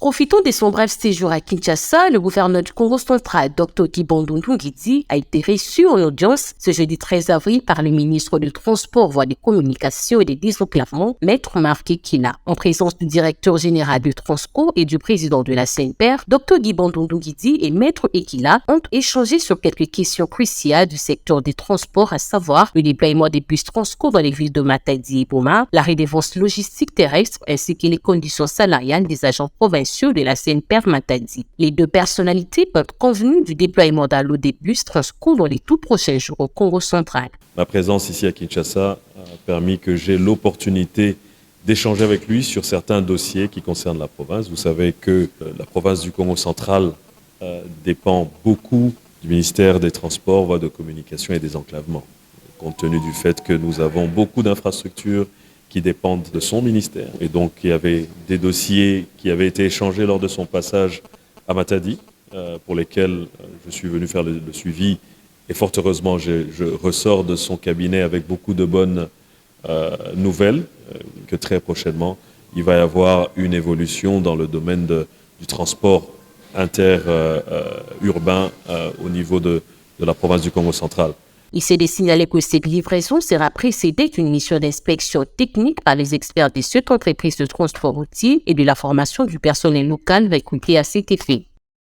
Profitant de son bref séjour à Kinshasa, le gouverneur du Congo central, Dr Guibondou Ndungidi, a été reçu en audience ce jeudi 13 avril par le ministre du Transport, Voies des Communications et des Désenclavements, Maître Marc Ekila. En présence du directeur général du Transco et du président de la CNPR, Dr Guibondou Ndungidi et Maître Ekila ont échangé sur quelques questions cruciales du secteur des transports, à savoir le déploiement des bus Transco dans les villes de Matadi et Boma, la redevance logistique terrestre ainsi que les conditions salariales des agents provinciaux de la CNPR Matadi. Les deux personnalités ont convenu du déploiement d'un lot de bus Transco dans les tout prochains jours au Congo central. Ma présence ici à Kinshasa a permis que j'ai l'opportunité d'échanger avec lui sur certains dossiers qui concernent la province. Vous savez que la province du Congo central dépend beaucoup du ministère des Transports, Voies de Communication et des Enclavements, compte tenu du fait que nous avons beaucoup d'infrastructures qui dépendent de son ministère. Et donc, il y avait des dossiers qui avaient été échangés lors de son passage à Matadi, pour lesquels je suis venu faire le suivi. Et fort heureusement, je ressors de son cabinet avec beaucoup de bonnes nouvelles, que très prochainement, il va y avoir une évolution dans le domaine du transport interurbain au niveau de la province du Congo central. Il s'est signaler que cette livraison sera précédée d'une mission d'inspection technique par les experts de cette entreprise de transport routier et de la formation du personnel local recruté à cet effet.